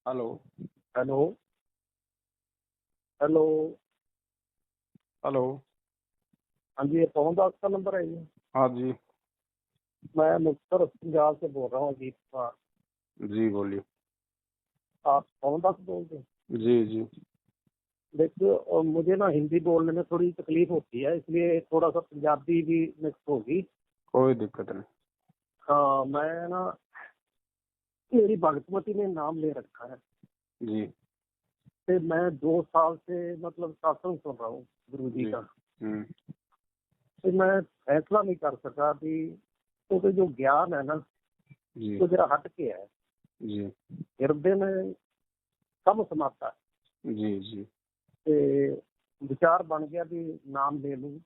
Hello. Hello. Hello. Hello. हाँ जी, ये पवन दास का नंबर है ये। हाँ जी। मैं मुख्तर पंजाब से बोल रहा हूँ अजीत कुमार। जी बोलिए। आप पवन दास बोलते हैं? जी जी। देखिए, मुझे ना हिंदी बोलने में थोड़ी तकलीफ होती है, इसलिए थोड़ा सा पंजाबी भी मिक्स होगी। कोई दिक्कत नहीं। हाँ, मैं ना, मेरी भगतमती ने नाम ले रखा है। जी फिर मैं 2 साल से मतलब सत्संग सुन रहा हूँ गुरु जी जी। का। हम्म। फिर मैं फैसला नहीं कर सका कि, क्योंकि जो ज्ञान है ना, जी वो जरा हट के है, जी हृदय में कम समाता जी जी है। विचार बन गया भी नाम ले लूं।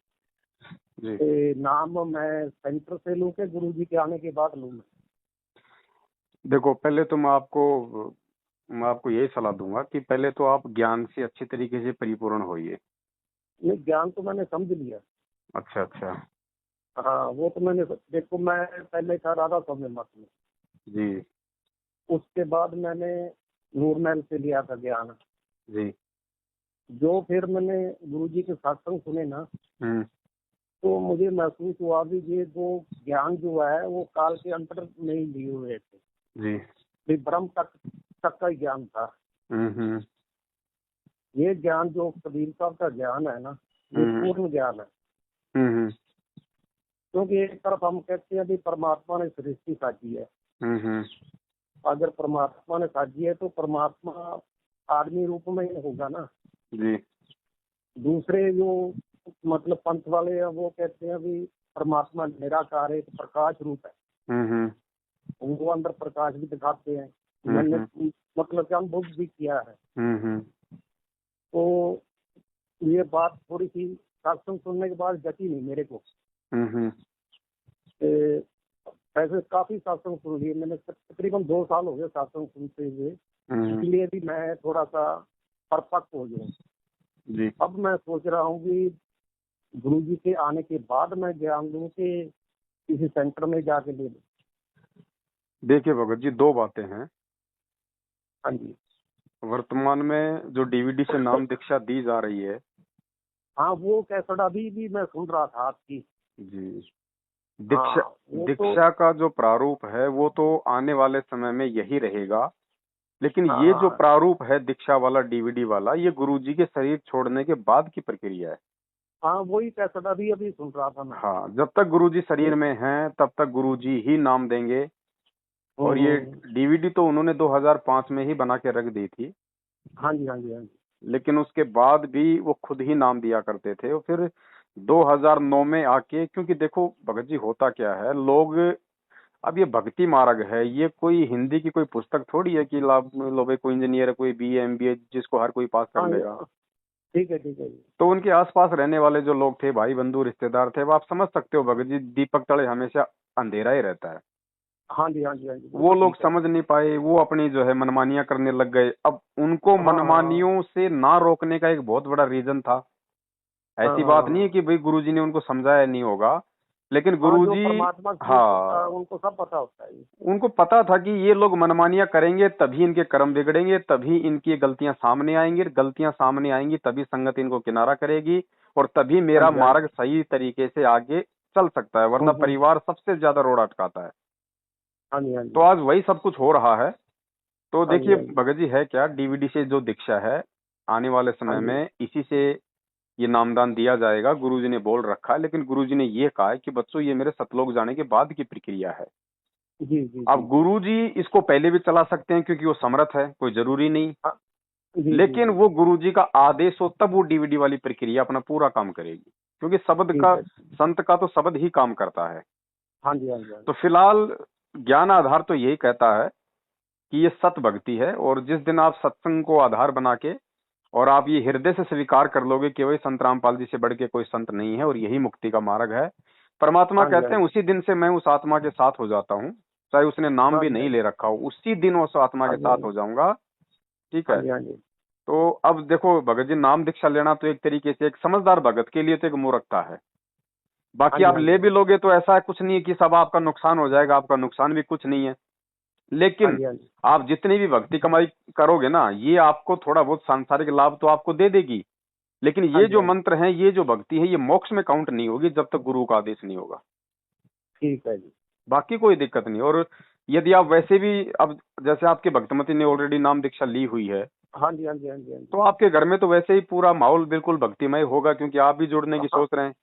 जी। नाम मैं सेंटर से लूं के गुरु जी के आने के बाद लूं? देखो, पहले तो मैं आपको यही सलाह दूंगा कि पहले तो आप ज्ञान से अच्छी तरीके से परिपूर्ण होइए। ये ज्ञान तो मैंने समझ लिया। अच्छा अच्छा। हाँ, वो तो मैंने, देखो मैं पहले था राधा स्वामी मत में। जी उसके बाद मैंने नूर महल से लिया था ज्ञान। जी। जो फिर मैंने गुरु जी के सत्संग सुने ना, हम्म। तो मुझे महसूस हुआ भी ये जो ज्ञान जो है वो काल के अंतर नहीं लिए हुए थे। जी। भी ब्रह्म तक तक का ही ज्ञान था। हम्म। ये ज्ञान जो कबीर साहब का ज्ञान है ना, ये हम्म पूर्ण ज्ञान है। हम्म क्योंकि एक तरफ हम कहते हैं कि परमात्मा ने सृष्टि साजी है। हम्म। अगर परमात्मा ने साजी है तो परमात्मा आदमी रूप में ही होगा ना। जी। दूसरे जो मतलब पंथ वाले हैं वो कहते हैं भी परमात्मा निराकार है, प्रकाश रूप है। हम्म उनको अंदर प्रकाश भी दिखाते हैं। मैंने हम्म मतलब कि अनुभव भी किया है। हम्म तो ये बात थोड़ी सी सत्संग सुनने के बाद जची नहीं मेरे को। हम्म ए, ऐसे काफी सत्संग सुन लिए मैंने, तकरीबन 2 साल हो गए सत्संग सुनते हुए। हम्म। इसलिए भी मैं थोड़ा सा परिपक्व हो जाऊँ। जी। अब मैं सोच रहा हूँ कि गुरु जी के आने के बाद मैं ज्ञान लूँ कि किसी सेंटर में जाके ले लूँ। देखिए भगत जी, दो बातें हैं। हाँ जी। वर्तमान में जो डीवीडी से नाम दीक्षा दी जा रही है। हाँ, वो कैसेट अभी भी मैं सुन रहा था आपकी। जी। दीक्षा हाँ, वो तो। दीक्षा का जो प्रारूप है वो तो आने वाले समय में यही रहेगा। लेकिन हाँ ये जो हाँ प्रारूप है दीक्षा वाला, डीवीडी वाला, ये गुरुजी के शरीर छोड़ने के बाद की प्रक्रिया है। हाँ, वही कैसेट अभी अभी सुन रहा था मैं। हाँ, जब तक गुरुजी शरीर में हैं तब तक गुरुजी ही नाम देंगे। और ये हम्म। डीवीडी तो उन्होंने 2005 में ही बना के रख दी थी। हाँ जी, हाँ जी, हाँ जी। लेकिन उसके बाद भी वो खुद ही नाम दिया करते थे। और फिर 2009 में आके, क्योंकि देखो भगत जी होता क्या है, लोग, अब ये भक्ति मार्ग है, ये कोई हिंदी की कोई पुस्तक थोड़ी है कि लो भाई कोई इंजीनियर है, कोई बीए एमबीए जिसको हर कोई पास कर हाँ, लेगा। ठीक है, ठीक है जी। तो उनके आसपास रहने वाले जो लोग थे, भाई बंधु रिश्तेदार थे, वो आप समझ सकते हो भगत जी, दीपक तले हमेशा अंधेरा ही रहता है। हाँ जी, हाँ जी, हाँ जी, वो वो तो लोग ठीक है। समझ नहीं पाए, वो अपनी जो है मनमानियां करने लग गए। अब उनको हाँ हाँ मनमानियों से ना रोकने का एक बहुत बड़ा रीजन था। हाँ ऐसी बात नहीं है हाँ। कि भाई गुरुजी ने उनको समझाया नहीं होगा, लेकिन हाँ, जो गुरुजी, परमात्मा स्वरूप होता है हाँ, उनको सब पता होता है। उनको पता था कि ये लोग मनमानियां करेंगे तभी इनके कर्म बिगड़ेंगे, तभी इनकी गलतियां सामने आएंगी, गलतियां सामने आएंगी तभी संगत इनको किनारा करेगी, और तभी हाँ मेरा जी, हाँ जी। मार्ग सही तरीके से आगे चल सकता है। वरना हम्म। परिवार सबसे ज्यादा रोड अटकाता है। हाँ जी, हाँ तो जी, आज वही सब कुछ हो रहा है। तो हाँ जी, देखिए हाँ जी, भगत जी, है क्या, डीवीडी से जो दीक्षा है, आने वाले हाँ समय जी, में इसी से ये नामदान दिया जाएगा। गुरुजी ने बोल रखा है, लेकिन गुरुजी ने ये कहा है कि बच्चों ये मेरे सतलोक जाने के बाद की प्रक्रिया है। जी जी अब जी। गुरुजी इसको पहले भी चला सकते हैं क्योंकि वो समर्थ है, कोई जरूरी नहीं। हाँ, जी जी लेकिन जी। वो गुरुजी का आदेश हो तब वो डीवीडी वाली प्रक्रिया अपना पूरा काम करेगी, क्योंकि शब्द का, ठीक है। संत का तो शब्द ही काम करता है। हाँ जी, हाँ जी, हाँ तो जी। फिलहाल ज्ञान आधार तो यही कहता है कि ये सत भक्ति है। और जिस दिन आप सत्संग को आधार बना के और आप ये हृदय से स्वीकार कर लोगे कि वही संत रामपाल जी से बढ़ के कोई संत नहीं है और यही मुक्ति का मार्ग है, परमात्मा हाँ जी, हाँ कहते हैं जी, उसी दिन से मैं उस आत्मा के साथ हो जाता हूँ। चाहे उसने नाम हाँ भी जी, नहीं हाँ ले जी, रखा हो, उसी दिन उस आत्मा हाँ के जी, हाँ साथ हो जी, जाऊंगा। ठीक हाँ है। जी, हाँ जी, तो अब देखो भगत जी, नाम दीक्षा लेना तो एक तरीके से एक समझदार भगत के लिए तो एक मूर्खता है। हाँ बाकी जी, आप हाँ जी, ले भी लोगे तो ऐसा कुछ नहीं है कि सब आपका नुकसान हो जाएगा, आपका नुकसान भी कुछ नहीं है। लेकिन हाँ जी। आप जितनी भी भक्ति कमाई करोगे ना, ये आपको थोड़ा बहुत सांसारिक लाभ तो आपको दे देगी, लेकिन हाँ ये जी। जो हाँ जी। मंत्र है, ये जो भक्ति है, ये मोक्ष में काउंट नहीं होगी जब तक गुरु का आदेश नहीं होगा। ठीक है जी। बाकी कोई दिक्कत नहीं। और यदि आप वैसे भी, अब जैसे आपके भक्तमती ने ऑलरेडी नाम दीक्षा ली हुई है, हाँ जी। हाँ जी। हाँ जी। हाँ तो जी। आपके घर में तो वैसे ही पूरा माहौल बिल्कुल भक्तिमय होगा, क्योंकि आप भी जुड़ने की हाँ सोच रहे हैं।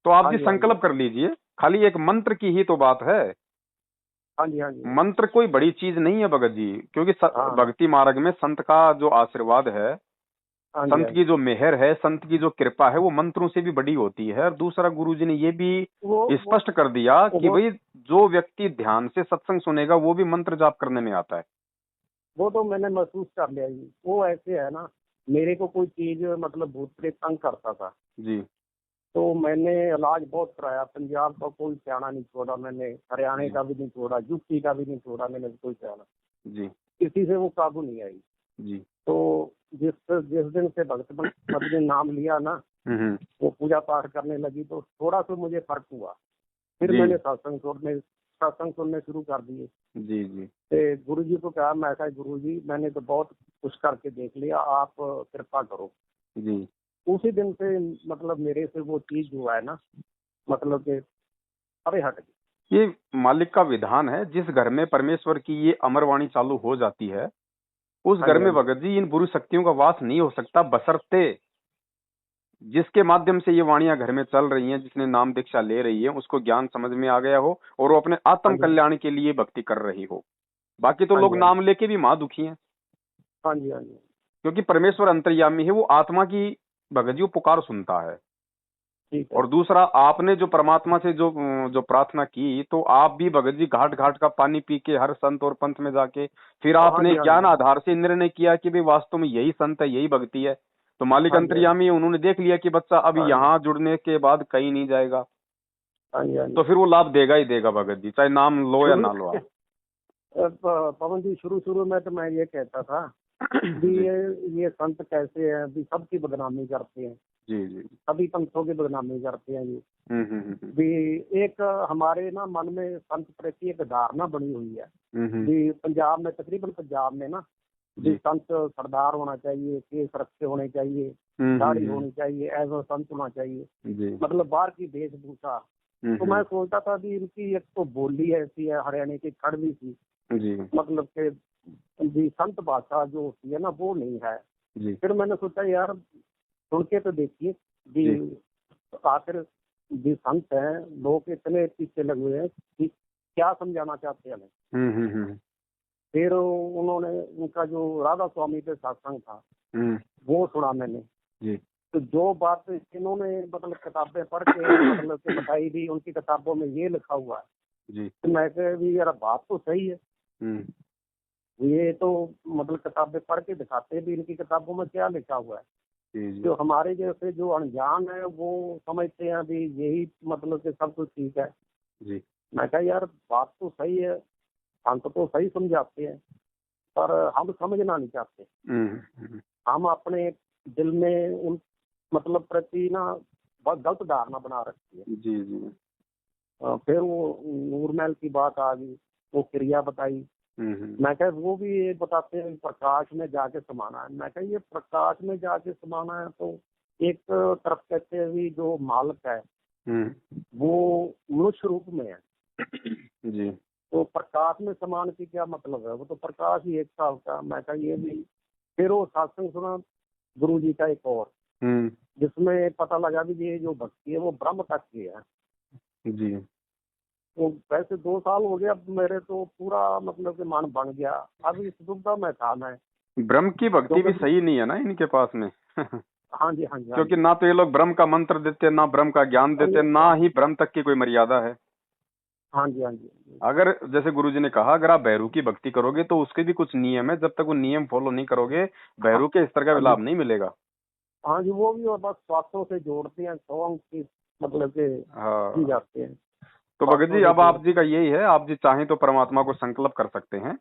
तो आप हाँ भी जी। हाँ जी। संकल्प कर लीजिए। खाली एक मंत्र की ही तो बात है। हाँ जी। हाँ जी। मंत्र कोई बड़ी चीज नहीं है भगत जी, क्योंकि हाँ। भक्ति मार्ग में संत का जो आशीर्वाद है, हाँ जी। संत हाँ की जी। जो मेहर है, संत की जो कृपा है, वो मंत्रों से भी बड़ी होती है। और दूसरा, गुरुजी ने ये भी वो वो स्पष्ट कर दिया कि वो भाई, जो व्यक्ति ध्यान से सत्संग सुनेगा वो भी मंत्र जाप करने में आता है। वो तो मैंने महसूस कर लिया जी। वो ऐसे है ना, मेरे को कोई चीज मतलब भूत प्रेत तंग करता था, जी तो मैंने इलाज बहुत कराया। पंजाब का कोई सियाना नहीं छोड़ा मैंने, हरियाणा जी का भी नहीं छोड़ा, यूपी का भी नहीं छोड़ा मैंने कोई सियाना, जी किसी से वो काबू नहीं आई। जी। तो जिस जिस दिन से भगत मत ने नाम लिया ना, हम्म। वो पूजा पाठ करने लगी, तो थोड़ा सा मुझे फर्क हुआ। फिर जी मैंने सत्संग सुनने शुरू कर दिए। जी जी तो गुरु जी को कहा, मैं कहा गुरु जी मैंने तो बहुत कुछ करके देख लिया, आप कृपा करो। जी। उसी दिन से मतलब मेरे से वो चीज जो है ना, मतलब कि अरे हट गई। ये मालिक का विधान है। जिस घर में परमेश्वर की ये अमरवाणी चालू हो जाती है, उस हाँ घर जी। हाँ में जी। भगत जी इन बुरी शक्तियों का वास नहीं हो सकता, बशर्ते जिसके माध्यम से ये वाणियां घर में चल रही हैं, जिसने नाम दीक्षा ले रही है, उसको ज्ञान समझ में आ गया हो और वो अपने हाँ आत्म जी। कल्याण के लिए भक्ति कर रही हो। बाकी तो हाँ जी। लोग हाँ जी। नाम लेके भी महा दुखी हैं, हाँ जी। हाँ जी। क्योंकि परमेश्वर अंतर्यामी है, वो आत्मा की भगत जी वो पुकार सुनता है। ठीक है। और दूसरा, आपने जो परमात्मा से जो जो प्रार्थना की, तो आप भी भगत जी घाट घाट का पानी पी के हर संत और पंथ में जाके फिर हाँ आपने जी। हाँ ज्ञान जी। आधार से निर्णय किया कि भाई वास्तव में यही संत है, यही भक्ति है। तो मालिक हाँ जी। हाँ जी। अंतर्यामी है, उन्होंने देख लिया कि बच्चा अब हाँ जी। यहाँ जुड़ने के बाद कहीं नहीं जाएगा, हाँ जी। हाँ तो जी। फिर वो लाभ देगा ही देगा भगत जी, चाहे नाम लो या शुरू ना लो आप। पवन जी, शुरू शुरू में तो मैं ये कहता था भी जी ये संत कैसे हैं, भी सबकी बदनामी करते हैं, जी जी। सभी पंथों की बदनामी करते हैं ये। हम्म। भी एक हमारे ना मन में संत प्रति एक धारणा बनी हुई है। हम्म। भी पंजाब में, तकरीबन पंजाब में ना, भी जी। संत सरदार होना चाहिए, केस रखे होने चाहिए, दाढ़ी हम्म। होनी चाहिए, ऐसा संत होना चाहिए, जी। मतलब बाहर की वेशभूषा। तो मैं सोचता था कि इनकी एक तो बोली ऐसी है, हरियाणा की कड़वी सी, जी मतलब के भी संत भाषा जो होती है ना वो नहीं है। जी फिर मैंने सोचा यार सुन के तो देखिए भी, जी। आखिर भी संत हैं, लोग इतने पीछे लगे हुए हैं कि क्या समझाना चाहते हैं हमें। हम्म। फिर उन्होंने, उनका जो राधा स्वामी पे सत्संग था हम्म। वो सुना मैंने। जी तो जो बात इन्होंने मतलब किताबें पढ़ के मतलब कि बताई भी, उनकी किताबों में ये लिखा हुआ है, जी। तो मैं कह भी यार बात तो सही है। हम्म। ये तो मतलब किताबें पढ़ के दिखाते भी इनकी किताबों में क्या लिखा हुआ है। जी जी जो हमारे जैसे जो अनजान है वो समझते हैं अभी यही मतलब कि सब कुछ ठीक है। जी। मैं कहा यार बात तो सही है, हम तो सही समझाते हैं, पर हम समझना नहीं चाहते। हम्म। हम अपने दिल में उन मतलब प्रति ना बहुत गलत धारणा बना रखी है। जी जी। फिर वो नूरमहल की बात आ गई, वो क्रिया बताई। हम्म। मैं कहा वो भी ये बताते हैं प्रकाश में जाके समाना है। मैं कहा ये प्रकाश में जाके समाना है तो एक तरफ कहते हैं भी जो मालिक है वो मनुष्य रूप में है, जी। तो प्रकाश में समान की क्या मतलब है, वो तो प्रकाश ही एक साल का। मैं कहा ये भी। फिर वो सत्संग सुना गुरु जी का एक और, हम्म। जिसमें पता लगा भी ये जो भक्ति है वो ब्रह्म तक की है। जी। तो वैसे 2 साल हो गया, अब मेरे तो पूरा मतलब कि मन बन गया। अब इस दुविधा में था मैं, ब्रह्म की भक्ति भी क्योंकि सही नहीं है ना इनके पास में। हाँ जी। हाँ जी। हाँ क्योंकि जी। ना तो ये लोग ब्रह्म का मंत्र देते, ना ब्रह्म का ज्ञान हाँ देते, जी। ना ही ब्रह्म तक की कोई मर्यादा है। हाँ जी। हाँ जी। अगर जैसे गुरुजी ने कहा, अगर आप भैरू की भक्ति करोगे तो उसके भी कुछ नियम है, जब तक वो नियम फॉलो नहीं करोगे, हाँ भैरू के स्तर का हाँ भी जी। लाभ नहीं मिलेगा। हाँ जी, वो भी और बस स्वास्थ्यों से जोड़ते हैं, सॉन्ग की मतलब के की हाँ। जाते हैं, तो भगत स्वास्थ्यों जी, से अब आप जोड़ते जी का हैं। यही है, आप जी चाहें तो परमात्मा को संकल्प कर सकते हैं। हाँ जी।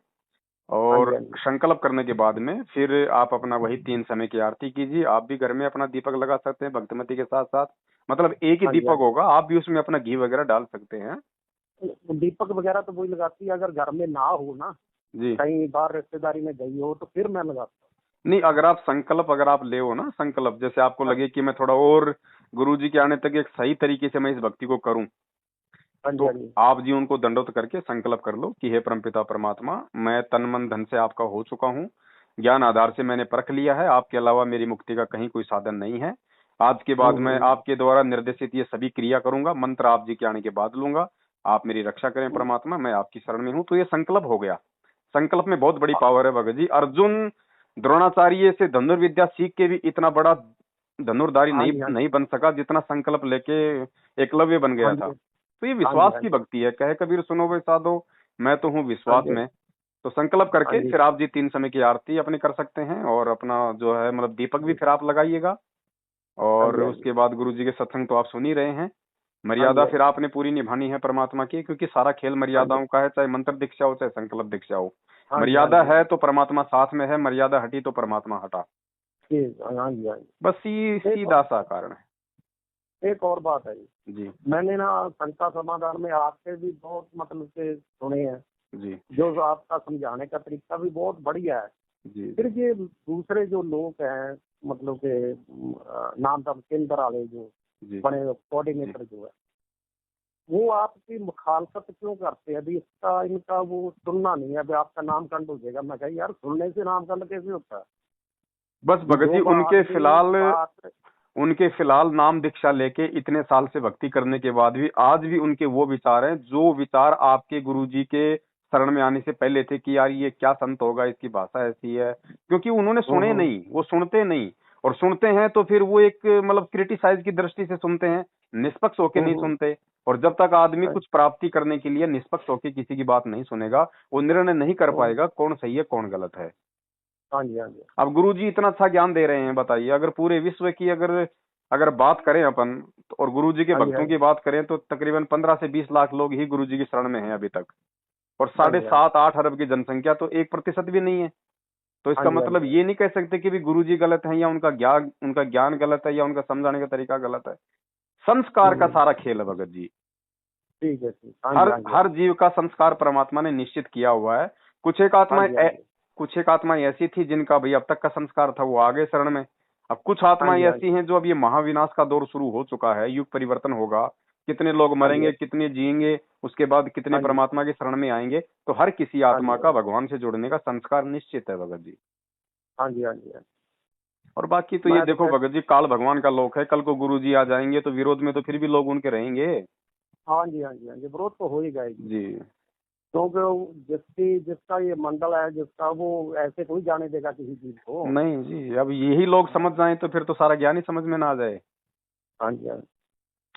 और हाँ जी। संकल्प करने के बाद में फिर आप अपना वही 3 समय की आरती कीजिए। आप भी घर में अपना दीपक लगा सकते हैं भक्तिमती के साथ साथ। मतलब एक ही हाँ जी। हाँ दीपक होगा, आप भी उसमें अपना घी वगैरह डाल सकते हैं। जी, दीपक वगैरह तो वही लगाती है, अगर घर में ना हो ना जी। कहीं बाहर रिश्तेदारी में गई हो तो फिर मैं लगाता नहीं, अगर आप ले हो ना संकल्प, जैसे आपको हूँ। लगे कि मैं थोड़ा और गुरुजी के आने तक एक सही तरीके से मैं इस भक्ति को करूं, हाँ जी, तो हाँ जी, आप जी उनको दंडोत करके संकल्प कर लो कि हे परमपिता परमात्मा, मैं तन मन धन से आपका हो चुका हूँ, ज्ञान आधार से मैंने परख लिया है, आपके अलावा मेरी मुक्ति का कहीं कोई साधन नहीं है। आज के बाद मैं आपके द्वारा निर्देशित ये सभी क्रिया करूंगा, मंत्र आप जी के आने के बाद लूंगा, आप मेरी रक्षा करें परमात्मा, मैं आपकी शरण में हूँ। तो ये संकल्प हो गया। संकल्प में बहुत बड़ी पावर है भगत जी। अर्जुन द्रोणाचार्य से धनुर्विद्या सीख के भी इतना बड़ा धनुर्धारी हाँ नहीं जी, हाँ जी, नहीं बन सका जितना संकल्प लेके एकलव्य बन हाँ गया था। जी, तो ये हाँ जी, विश्वास हाँ की जी, भक्ति है। कहे कबीर सुनो वे साधो, मैं तो हूँ हाँ विश्वास जी, में। तो संकल्प हाँ करके जी, फिर आप जी 3 समय की आरती अपनी कर सकते हैं, और अपना जो है मतलब दीपक भी फिर आप लगाइएगा। हाँ और जी, हाँ जी, उसके बाद गुरु जी के सत्संग तो आप सुन ही रहे हैं। हाँ जी, मर्यादा हाँ फिर जी, आपने पूरी निभानी है परमात्मा की, क्योंकि सारा खेल हाँ जी, मर्यादाओं का है, चाहे मंत्र दीक्षा हो चाहे संकल्प दीक्षा हो। हाँ जी, हाँ मर्यादा जी, है तो परमात्मा साथ में है, मर्यादा हटी तो परमात्मा हटा। ठीक, हाँ जी, हाँ बस जी। सीधा सा कारण है। एक और बात है जी, जी। मैंने ना शंका समाधान में आपके भी बहुत मतलब से सुने हैं, जी। जो आपका समझाने का तरीका भी बहुत बढ़िया है। जी। फिर ये दूसरे जो लोग हैं, मतलब के नाम धाम केंद्र वाले जो जी। बड़े जी। कोऑर्डिनेटर जो है, वो आपकी मुखालफत क्यों करते हैं? अभी इसका इनका वो सुनना नहीं है, अभी आपका नामकंड हो जाएगा। मैं कहा यार, सुनने से नामकंड कैसे होता है? बस भगत जी जो बात की बात, उनके फिलहाल नाम दीक्षा लेके इतने साल से भक्ति करने के बाद भी आज भी उनके वो विचार हैं जो विचार आपके गुरुजी के शरण में आने से पहले थे कि यार ये क्या संत होगा, इसकी भाषा ऐसी है। क्योंकि उन्होंने सुने नहीं, वो सुनते नहीं। और सुनते हैं तो फिर वो एक मतलब क्रिटिसाइज की दृष्टि से सुनते हैं, निष्पक्ष होके नहीं सुनते। और जब तक आदमी कुछ प्राप्ति करने के लिए निष्पक्ष होके किसी की बात नहीं सुनेगा, वो निर्णय नहीं कर पाएगा कौन सही है कौन गलत है। हाँ जी, हाँ जी, अब गुरुजी इतना अच्छा ज्ञान दे रहे हैं, बताइए अगर पूरे विश्व की अगर अगर बात करें अपन और गुरुजी के हाँ जी, हाँ भक्तों जी, की बात करें तो तकरीबन 15 से 20 लाख लोग ही गुरुजी की शरण में हैं अभी तक। और हाँ साढ़े जी, हाँ जी, सात आठ अरब की जनसंख्या तो 1% भी नहीं है। तो हाँ इसका जी, हाँ मतलब जी, ये नहीं कह सकते कि भी गुरुजी गलत है या उनका ज्ञान गलत है या उनका समझाने का तरीका गलत है। संस्कार का सारा खेल है भगत जी। ठीक है, ठीक, हाँ जी, हर हाँ जी, हर जीव का संस्कार परमात्मा ने निश्चित किया हुआ है। कुछ एक हाँ आत्मा जी, हाँ ऐ- जी, कुछ एक आत्मा ऐसी थी जिनका भाई अब तक का संस्कार था वो आगे शरण में। अब कुछ हाँ आत्माएं जी, हाँ ऐसी जी, हैं जो अब ये महाविनाश का दौर शुरू हो चुका है, युग परिवर्तन होगा, कितने लोग हाँ जी, मरेंगे कितने जिएंगे, उसके बाद कितने हाँ जी, परमात्मा की शरण में आएंगे। तो हर किसी हाँ जी, आत्मा का भगवान से जुड़ने का संस्कार निश्चित है भगत जी। हाँ जी, हाँ जी, हाँ जी। और बाकी तो ये मैं तो देखो भगत जी, काल भगवान का लोक है, कल को गुरु जी आ जाएंगे तो विरोध में तो फिर भी लोग उनके रहेंगे। हाँ जी, हाँ जी, हाँ जी, विरोध तो हो ही जाएगी, जी। क्योंकि जिसका ये मंडल है, जिसका, वो ऐसे कोई जाने देगा किसी चीज को। नहीं जी, अब यही लोग समझ जाएं तो फिर तो सारा ज्ञान ही समझ में ना आ जाए। हाँ जी, हाँ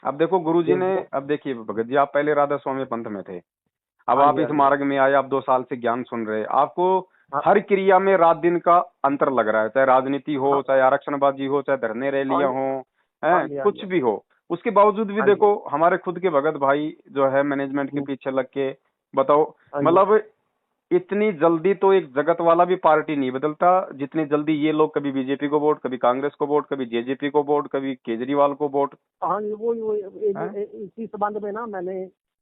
अब देखो गुरुजी ने, जी, अब देखिए भगत जी, आप पहले राधा स्वामी पंथ में थे, अब हाँ आप जी, इस हाँ जी, मार्ग में आए, आप 2 साल से ज्ञान सुन रहे हैं, आपको हाँ हर क्रिया में रात दिन का अंतर लग रहा है, चाहे राजनीति हो हाँ चाहे आरक्षणबाजी हो चाहे धरने हाँ रैलियां जी, हो, हाँ है जी, हाँ कुछ जी, भी हो। उसके बावजूद भी हाँ जी, देखो हमारे खुद के भगत भाई जो है मैनेजमेंट के पीछे लग के, बताओ हाँ जी, मतलब इतनी जल्दी तो एक जगत वाला भी पार्टी नहीं बदलता जितनी जल्दी ये लोग कभी बीजेपी को वोट, कभी कांग्रेस को वोट, कभी जेजेपी को वोट, कभी केजरीवाल को वोट। हाँ जी, वो है। इसी संबंध में ना मैंने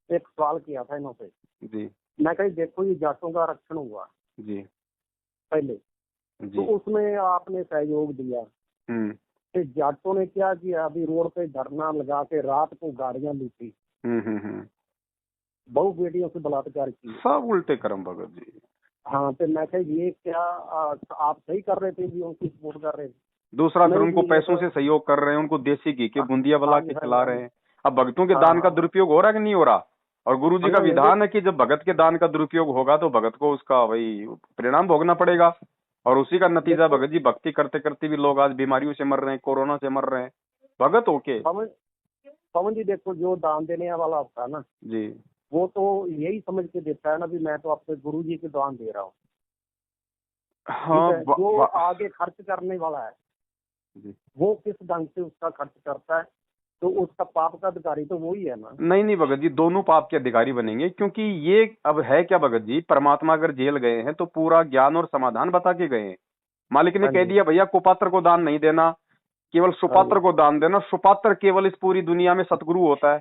एक सवाल किया था इन्होंने। जी। मैं कही देखो, ये जाटों का आरक्षण हुआ जी। पहले, तो जी। उसमें आपने सहयोग दिया, हम्म। फिर जाटों ने क्या किया? अभी रोड पे धरना लगा के रात को गाड़ियां लूटी, हम्म। बहु बेटियों से बलात्कार किए। सब उल्टे कर्म भगत जी। हाँ, तो मैं कहा ये क्या आप सही कर रहे थे, भी उनकी सपोर्ट कर रहे थे? दूसरा फिर नहीं उनको जी, ये पैसों तो, से सहयोग कर रहे हैं, उनको देसी घी के हाँ बूंदिया हाँ बना जी, के हाँ जी, खिला हाँ रहे जी, हैं। अब भक्तों के हाँ दान का हाँ हाँ, दुरुपयोग हो रहा है कि नहीं हो रहा? और गुरु जी का नहीं विधान है कि जब भगत के दान का दुरुपयोग होगा तो भगत को उसका भाई परिणाम भोगना पड़ेगा। और उसी का नतीजा देखो भगत जी, भक्ति करते करते भी लोग आज बीमारियों से मर रहे हैं, कोरोना से मर रहे हैं, भगत होके। पवन पवन जी, देखो जो दान देने वाला होता है ना, जी। वो तो यही समझ के देता है ना, भी मैं तो आपके गुरु जी के दान दे रहा हूँ। ठीक हाँ। है, जो आगे खर्च करने वाला है, जी। वो किस ढंग से उसका खर्च करता है, तो उसका पाप का अधिकारी तो वही है ना। नहीं नहीं भगत जी, दोनों पाप के अधिकारी बनेंगे, क्योंकि ये अब है क्या भगत जी, परमात्मा अगर जेल गए हैं तो पूरा ज्ञान और समाधान बता के गए हैं। मालिक ने हाँ कह जी, दिया भैया कुपात्र को दान नहीं देना, केवल हाँ सुपात्र जी, को दान देना। सुपात्र केवल इस पूरी दुनिया में सतगुरु होता है।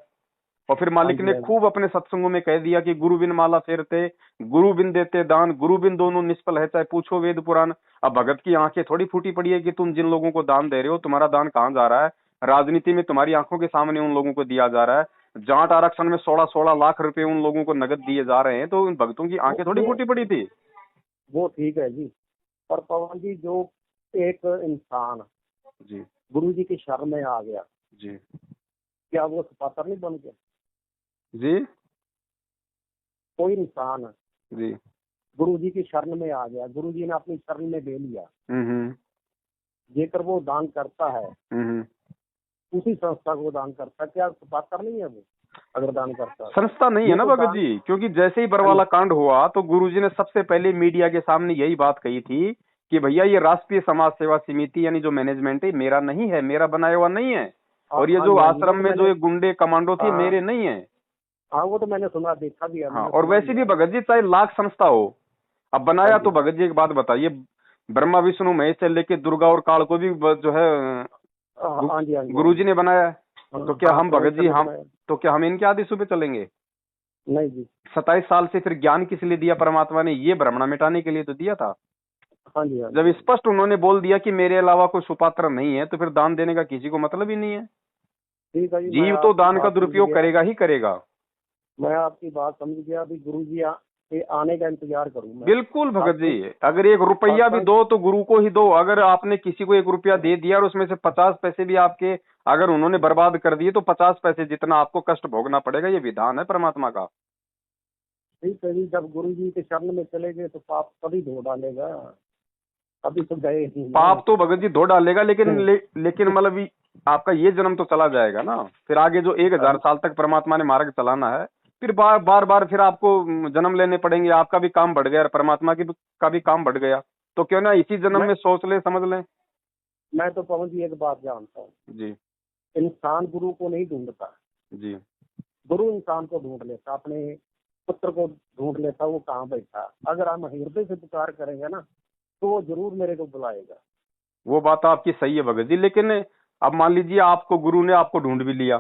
और फिर मालिक ने खूब अपने सत्संगों में कह दिया कि गुरु बिन माला फेरते, गुरु बिन देते दान, गुरु बिन दोनों निष्फल है, चाहे पूछो वेद पुराण। अब भगत की आंखें थोड़ी फूटी पड़ी है कि तुम जिन लोगों को दान दे रहे हो, तुम्हारा दान कहाँ जा रहा है? राजनीति में तुम्हारी आंखों के सामने उन लोगों को दिया जा रहा है। जाट आरक्षण में 16-16 लाख रुपए उन लोगों को नगद दिए जा रहे हैं, तो उन भक्तों की आंखें थोड़ी फूटी पड़ी थी। वो ठीक है जी, पर पवन जी जो एक इंसान जी गुरु जी की शरण में आ गया जी, क्या वो सुपात्र नहीं बन गया? जी कोई इंसान जी, गुरु जी की शरण में आ गया, गुरु जी ने अपनी शरण में ले लिया, जेकर वो दान करता है उसी संस्था को दान करता है, क्या सुपात्र नहीं है वो? अगर दान करता है संस्था नहीं है ना भगत जी, क्योंकि जैसे ही बरवाला कांड हुआ तो गुरुजी ने सबसे पहले मीडिया के सामने यही बात कही थी कि भैया ये राष्ट्रीय समाज सेवा समिति यानी जो मैनेजमेंट है मेरा नहीं है, मेरा बनाया हुआ नहीं है, और ये जो आश्रम में जो ये गुंडे कमांडो थे मेरे नहीं है। हाँ वो तो मैंने सुना, देखा भी है। हाँ, और वैसे भी भगत जी चाहे लाख संस्था हो, अब बनाया तो भगत जी एक बात बताइए, ब्रह्मा विष्णु महेश से लेके दुर्गा और काल को भी जो है गुरुजी ने बनाया है, तो क्या हम भगत जी तो क्या हम इनके आदेश पे चलेंगे? नहीं जी। 27 साल से फिर ज्ञान किस लिए दिया परमात्मा ने? ये भ्रमणा मिटाने के लिए तो दिया था। हाँ जी, हाँ। जब स्पष्ट उन्होंने बोल दिया कि मेरे अलावा कोई सुपात्र नहीं है, तो फिर दान देने का किसी को मतलब ही नहीं है। ठीक है जी, जीव तो दान का दुरुपयोग करेगा ही करेगा। मैं आपकी बात समझ गया, अभी गुरु जी के आने का इंतजार करूँ। बिल्कुल भगत जी, अगर 1 रुपया भी दो तो गुरु को ही दो। अगर आपने किसी को 1 रुपया दे दिया और उसमें से 50 पैसे भी आपके अगर उन्होंने बर्बाद कर दिए, तो 50 पैसे जितना आपको कष्ट भोगना पड़ेगा। ये विधान है परमात्मा का। ठीक है जी, जब गुरु जी के शरण में चले गए तो पाप कभी धो डालेगा, अभी तो गए नहीं। पाप तो भगत जी धो डालेगा, लेकिन मतलब आपका ये जन्म तो चला जाएगा ना, फिर आगे जो 1000 साल तक परमात्मा ने मार्ग चलाना है, फिर बार फिर आपको जन्म लेने पड़ेंगे। आपका भी काम बढ़ गया, परमात्मा का भी काम बढ़ गया, तो क्यों ना इसी जन्म में सोच ले, समझ लें। मैं तो पवन जी एक बात जानता हूँ जी, इंसान गुरु को नहीं ढूंढता जी, गुरु इंसान को ढूंढ लेता, अपने पुत्र को ढूंढ लेता, वो कहाँ बैठा। अगर हम हृदय से पुकार करेंगे ना तो वो जरूर मेरे को बुलाएगा। वो बात आपकी सही है भगत जी, लेकिन अब मान लीजिए आपको गुरु ने आपको ढूंढ भी लिया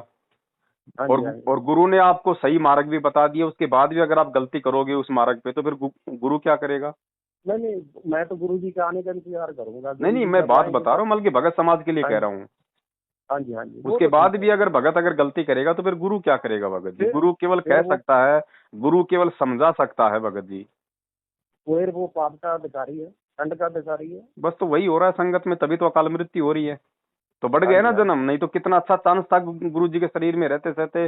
और गुरु ने आपको सही मार्ग भी बता दिया, उसके बाद भी अगर आप गलती करोगे उस मार्ग पे, तो फिर गुरु क्या करेगा? नहीं, मैं तो गुरु जी के आने का इंतजार करूंगा। नहीं, मैं बात बता रहा हूँ, बल्कि भगत समाज के लिए कह रहा हूँ। हाँ जी, हाँ जी। उसके बाद भी अगर भगत गलती करेगा तो फिर गुरु क्या करेगा भगत जी? गुरु केवल कह सकता है, गुरु केवल समझा सकता है भगत जी। फिर वो पाप का अधिकारी है, दंड का अधिकारी है। बस तो वही हो रहा है संगत में, तभी तो अकाल मृत्यु हो रही है। तो बढ़ गया ना जन्म, नहीं तो कितना अच्छा चांस था गुरु जी के शरीर में रहते रहते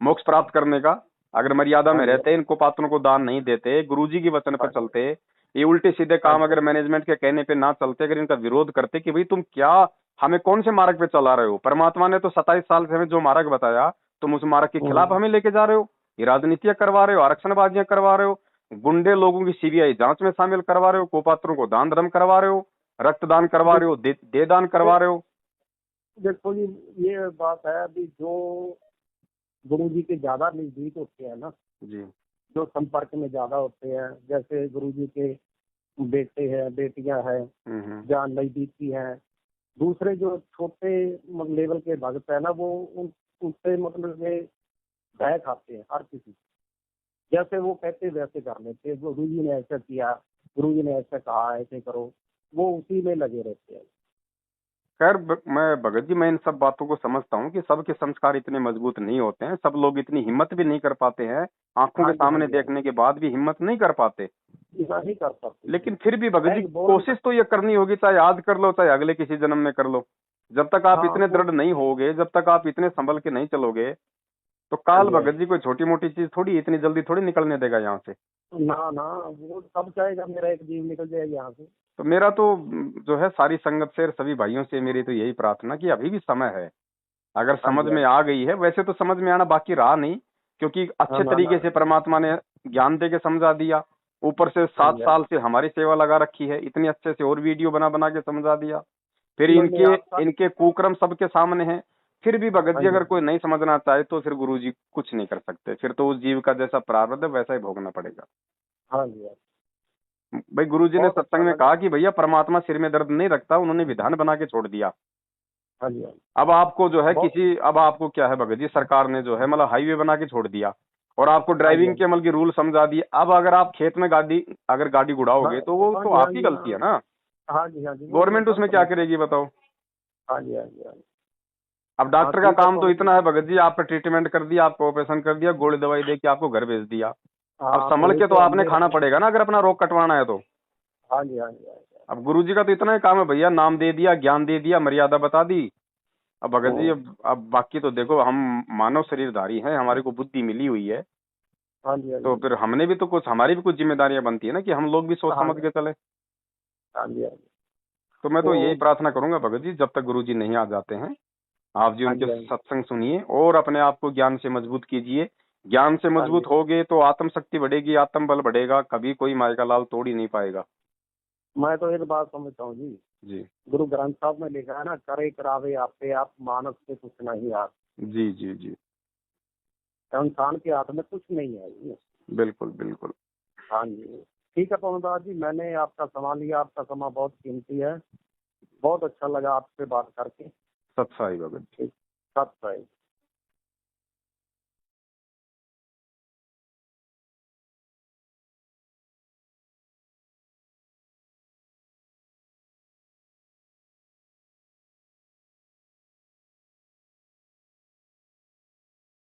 मोक्ष प्राप्त करने का। अगर मर्यादा में रहते, इनको पात्रों को दान नहीं देते, गुरु जी के वचन पर चलते, ये उल्टे सीधे काम अगर मैनेजमेंट के कहने पे ना चलते, अगर इनका विरोध करते कि भाई तुम क्या हमें कौन से मार्ग पे चला रहे हो? परमात्मा ने तो 27 साल से हमें जो मार्ग बताया, तुम उस मार्ग के खिलाफ हमें लेके जा रहे हो। ये राजनीतियां करवा रहे हो, आरक्षणबाजियां करवा रहे हो, गुंडे लोगों की सीबीआई जांच में शामिल करवा रहे हो, कुपात्रों को दान धर्म करवा रहे हो, रक्तदान करवा रहे हो, दे दान करवा रहे हो। देखो जी, ये बात है, अभी जो गुरु जी के ज्यादा नजदीक होते हैं ना जी, जो संपर्क में ज्यादा होते हैं, जैसे गुरु जी के बेटे हैं, बेटियां हैं, जहाँ नजदीकी हैं, दूसरे जो छोटे लेवल के भक्त है ना, वो उनसे मतलब भय खाते हैं हर किसी। जैसे वो कहते वैसे कर लेते, गुरु जी ने ऐसा किया, गुरु जी ने ऐसा कहा, ऐसे करो, वो उसी में लगे रहते हैं। खैर मैं भगत जी, मैं इन सब बातों को समझता हूँ कि सबके संस्कार इतने मजबूत नहीं होते हैं, सब लोग इतनी हिम्मत भी नहीं कर पाते हैं, आंखों के सामने देखने के बाद भी हिम्मत नहीं कर पाते। नहीं कर सकते, लेकिन फिर भी भगत जी कोशिश तो ये करनी होगी, चाहे आज कर लो चाहे अगले किसी जन्म में कर लो। जब तक आप इतने दृढ़ नहीं होगे, जब तक आप इतने संभल के नहीं चलोगे, तो काल भगत जी कोई छोटी मोटी चीज थोड़ी, इतनी जल्दी थोड़ी निकलने देगा यहाँ से। ना वो तब चाहेगा मेरा एक जीव निकल जाएगा यहाँ से। तो मेरा तो जो है सारी संगत से, सभी भाइयों से मेरी तो यही प्रार्थना कि अभी भी समय है, अगर समझ में आ गई है। वैसे तो समझ में आना बाकी रहा नहीं, क्योंकि अच्छे तरीके से परमात्मा ने ज्ञान दे के समझा दिया, ऊपर से 7 साल से हमारी सेवा लगा रखी है, इतनी अच्छे से और वीडियो बना बना के समझा दिया। फिर इनके कुक्रम सबके सामने हैं, फिर भी भगत जी अगर कोई नहीं समझना चाहे तो फिर गुरु जी कुछ नहीं कर सकते, फिर तो उस जीव का जैसा प्रारब्ध है वैसा ही भोगना पड़ेगा। हाँ जी, भाई गुरु जी ने सत्संग में कहा कि भैया परमात्मा सिर में दर्द नहीं रखता, उन्होंने विधान बना के छोड़ दिया। हाँ जी, हाँ जी। अब आपको जो है बहुत। किसी, अब आपको क्या है भगत जी, सरकार ने जो है मतलब हाईवे बना के छोड़ दिया और आपको हाँ जी, ड्राइविंग हाँ के जी। अमल की रूल समझा दिए। अब अगर आप खेत में गाड़ी, अगर गाड़ी गुड़ाओगे तो वो हाँ तो जी, हाँ आपकी जी, गलती है हाँ। ना। हाँ जी, हाँ जी, वो मैं गवर्नमेंट सब उसमें क्या समझता हूँ। करेगी बताओ। हाँ जी, हाँ जी, हाँ जी। अब हाँ डॉक्टर का ठीक है काम तो पवन जी। इतना है भगत जी, आपका ट्रीटमेंट कर दिया, आपको ऑपरेशन कर दिया, गोली दवाई दे के आपको घर भेज दिया। अब हाँ, संभल वही के तो तो आपने हमने खाना अपने। पड़ेगा ना, अगर अपना रोग कटवाना है तो। हाँ जी, हाँ जी, हाँ जी। अब गुरु जी का तो इतना ही काम है भैया, नाम दे दिया, ज्ञान दे दिया, मर्यादा बता दी। अब भगत जी, हम्म। अब बाकी तो देखो, हम मानव शरीरधारी हैं, हमारे को बुद्धि मिली हुई है, हाँ जी, हाँ तो जी। फिर हमने भी तो कुछ, हमारी भी कुछ जिम्मेदारियां बनती है ना कि हम लोग भी सोच हाँ समझ जी, के चले। हाँ जी, हाँ जी। तो मैं तो यही तो प्रार्थना करूंगा भगत जी, जब तक गुरु जी नहीं आ जाते हैं, आप जी हाँ उनके जी, हाँ जी, सत्संग सुनिए और अपने आप को ज्ञान से मजबूत कीजिए। ज्ञान से हाँ जी। मजबूत होगे तो आत्म शक्ति बढ़ेगी, आत्म बल बढ़ेगा, कभी कोई माई का लाल तोड़ ही नहीं पाएगा। मैं तो एक बात समझता हूँ जी। जी गुरु ग्रंथ साहब में लिखा है ना, करे करावे आपे आप, मानस से कुछ नहीं हाथ। जी जी जी। इंसान के हाथ में कुछ नहीं है जी। बिल्कुल बिल्कुल। हाँ जी। ठीक है पवन दास जी, मैंने आपका समय लिया, आपका समय बहुत कीमती है। बहुत अच्छा लगा आपसे बात करके। सत्साई भगत जी। ठीक। सत्य है।